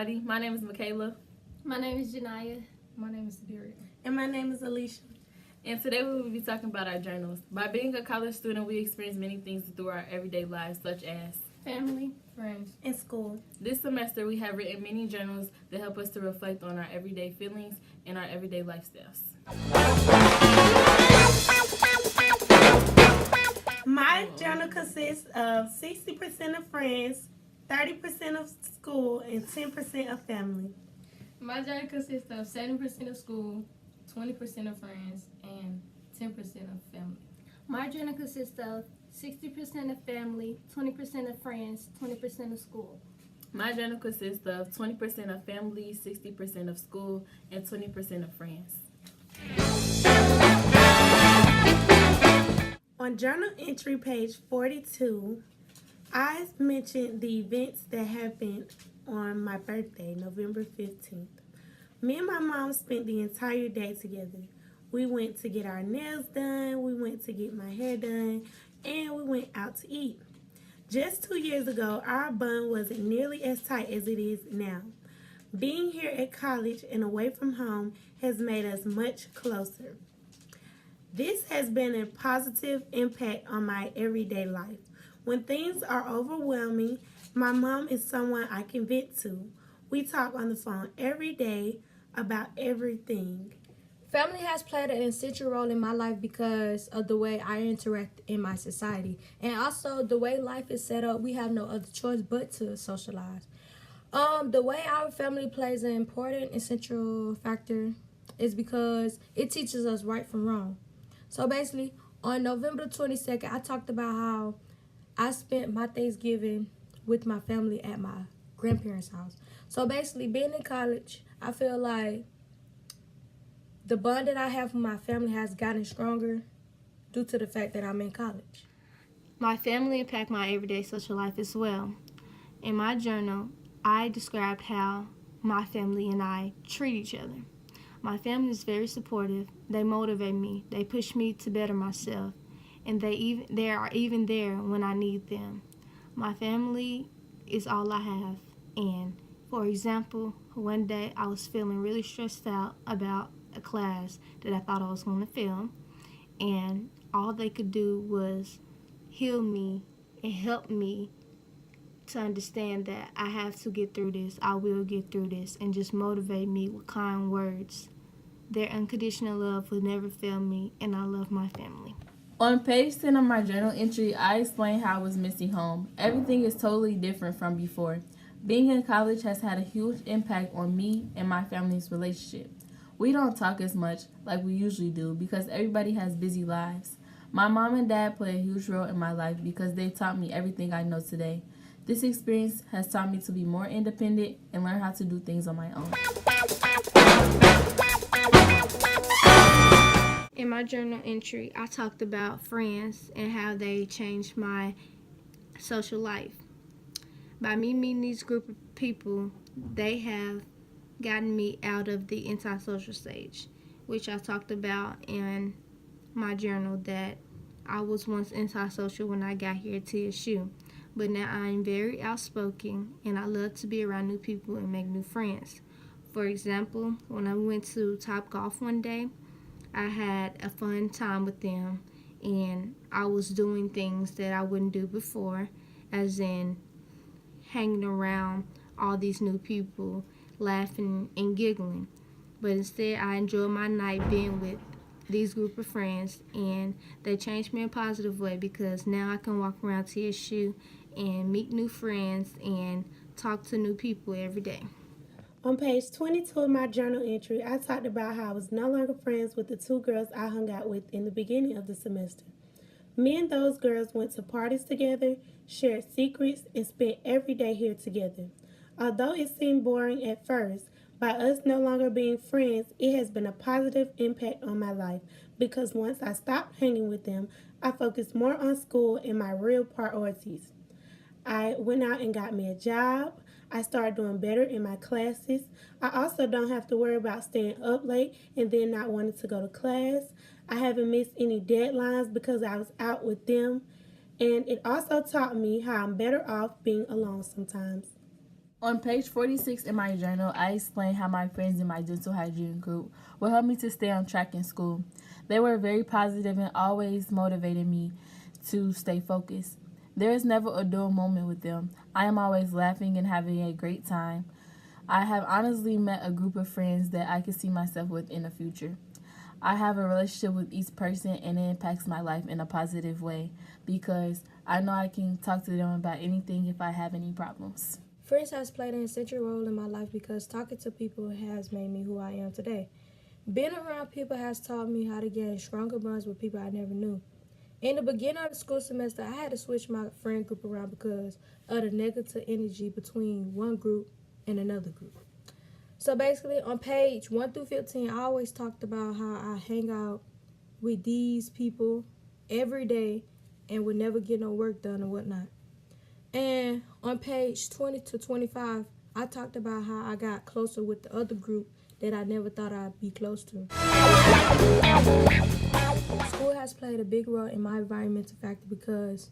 everybody. My name is Michaela. My name is Janaya. My name is Sabiria. And my name is Alicia. And today we will be talking about our journals. By being a college student, we experience many things through our everyday lives, such as family, friends, and school. This semester, we have written many journals that help us to reflect on our everyday feelings and our everyday lifestyles. My journal consists of 60% of friends, 30% of school, and 10% of family. My journal consists of 7% of school, 20% of friends, and 10% of family. My journal consists of 60% of family, 20% of friends, 20% of school. My journal consists of 20% of family, 60% of school, and 20% of friends. On journal entry page 42, I mentioned the events that happened on my birthday, November 15th. Me and my mom spent the entire day together. We went to get our nails done, we went to get my hair done, and we went out to eat. Just 2 years ago, our bond wasn't nearly as tight as it is now. Being here at college and away from home has made us much closer. This has been a positive impact on my everyday life. When things are overwhelming, my mom is someone I can vent to. We talk on the phone every day about everything. Family has played an essential role in my life because of the way I interact in my society. And also the way life is set up, we have no other choice but to socialize. The way our family plays an important essential factor is because it teaches us right from wrong. So basically, on November 22nd, I talked about how I spent my Thanksgiving with my family at my grandparents' house. So basically, being in college, I feel like the bond that I have with my family has gotten stronger due to the fact that I'm in college. My family impact my everyday social life as well. In my journal, I described how my family and I treat each other. My family is very supportive. They motivate me. They push me to better myself. And they are even there when I need them. My family is all I have. And for example, one day I was feeling really stressed out about a class that I thought I was going to fail. And all they could do was heal me and help me to understand that I have to get through this. I will get through this. And just motivate me with kind words. Their unconditional love will never fail me, and I love my family. On page 10 of my journal entry, I explain how I was missing home. Everything is totally different from before. Being in college has had a huge impact on me and my family's relationship. We don't talk as much like we usually do because everybody has busy lives. My mom and dad play a huge role in my life because they taught me everything I know today. This experience has taught me to be more independent and learn how to do things on my own. In my journal entry, I talked about friends and how they changed my social life. By me meeting these group of people, they have gotten me out of the antisocial stage, which I talked about in my journal that I was once antisocial when I got here at TSU. But now I'm very outspoken and I love to be around new people and make new friends. For example, when I went to Topgolf one day, I had a fun time with them and I was doing things that I wouldn't do before, as in hanging around all these new people, laughing and giggling. But instead, I enjoyed my night being with these group of friends, and they changed me in a positive way because now I can walk around TSU and meet new friends and talk to new people every day. On page 22 of my journal entry, I talked about how I was no longer friends with the two girls I hung out with in the beginning of the semester. Me and those girls went to parties together, shared secrets, and spent every day here together. Although it seemed boring at first, by us no longer being friends, it has been a positive impact on my life because once I stopped hanging with them, I focused more on school and my real priorities. I went out and got me a job. I started doing better in my classes. I also don't have to worry about staying up late and then not wanting to go to class. I haven't missed any deadlines because I was out with them. And it also taught me how I'm better off being alone sometimes. On page 46 in my journal, I explain how my friends in my dental hygiene group will help me to stay on track in school. They were very positive and always motivated me to stay focused. There is never a dull moment with them. I am always laughing and having a great time. I have honestly met a group of friends that I can see myself with in the future. I have a relationship with each person and it impacts my life in a positive way because I know I can talk to them about anything if I have any problems. Friends has played an essential role in my life because talking to people has made me who I am today. Being around people has taught me how to gain stronger bonds with people I never knew. In the beginning of the school semester, I had to switch my friend group around because of the negative energy between one group and another group. So basically, on page 1 through 15, I always talked about how I hang out with these people every day and would never get no work done and whatnot. And on page 20 to 25, I talked about how I got closer with the other group that I never thought I'd be close to. School has played a big role in my environmental factor because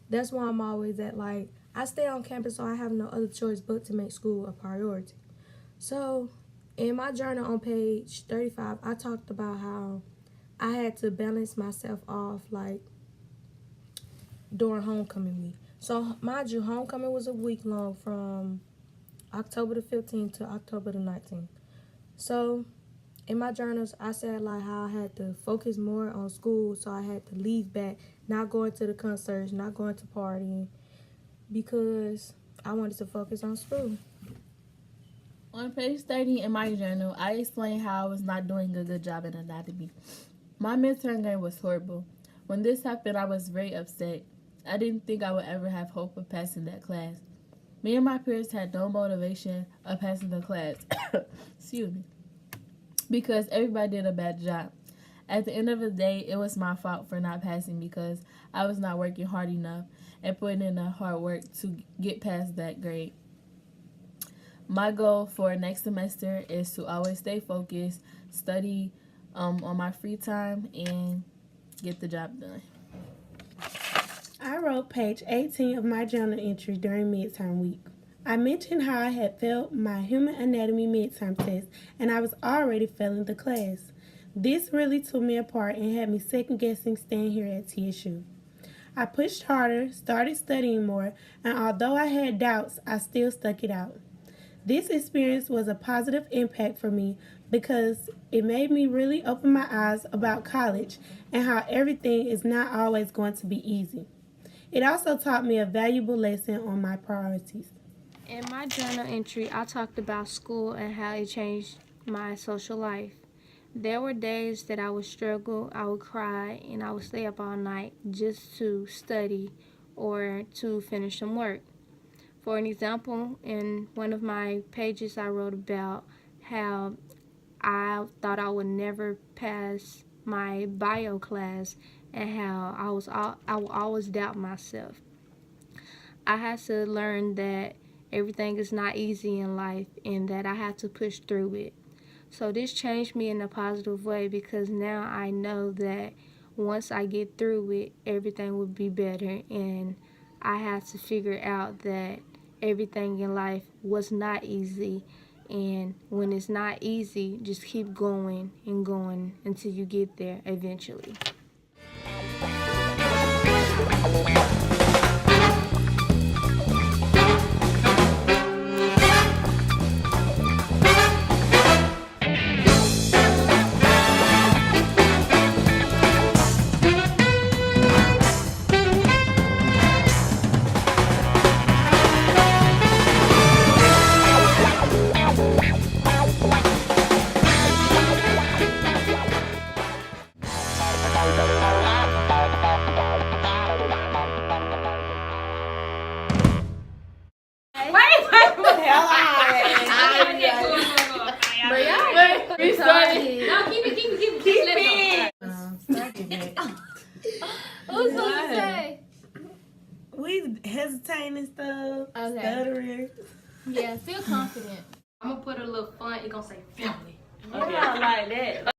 that's why I'm always at. Like, I stay on campus, so I have no other choice but to make school a priority. So in my journal on page 35, I talked about how I had to balance myself off, like, during homecoming week. So, mind you, homecoming was a week long from October the 15th to October the 19th. So, in my journals, I said, like, how I had to focus more on school, so I had to leave back, not going to the concerts, not going to partying, because I wanted to focus on school. On page 30 in my journal, I explain how I was not doing a good job in anatomy. My midterm grade was horrible. When this happened, I was very upset. I didn't think I would ever have hope of passing that class. Me and my peers had no motivation of passing the class. Excuse me. Because everybody did a bad job. At the end of the day, it was my fault for not passing because I was not working hard enough and putting in the hard work to get past that grade. My goal for next semester is to always stay focused, study on my free time, and get the job done. I wrote page 18 of my journal entry during midterm week. I mentioned how I had failed my human anatomy midterm test and I was already failing the class. This really tore me apart and had me second guessing staying here at TSU. I pushed harder, started studying more, and although I had doubts, I still stuck it out. This experience was a positive impact for me because it made me really open my eyes about college and how everything is not always going to be easy. It also taught me a valuable lesson on my priorities. In my journal entry, I talked about school and how it changed my social life. There were days that I would struggle, I would cry, and I would stay up all night just to study or to finish some work. For an example, in one of my pages, I wrote about how I thought I would never pass my bio class and how I would always doubt myself. I had to learn that everything is not easy in life and that I have to push through it. So this changed me in a positive way because now I know that once I get through it, everything will be better, and I have to figure out that everything in life was not easy, and when it's not easy, just keep going and going until you get there eventually. We started. No, keep it. Let it go. Who's supposed to say? We hesitating and stuff, Okay. stuttering. Yeah, feel confident. I'm gonna put a little fun. It's gonna say family. Okay. Like that.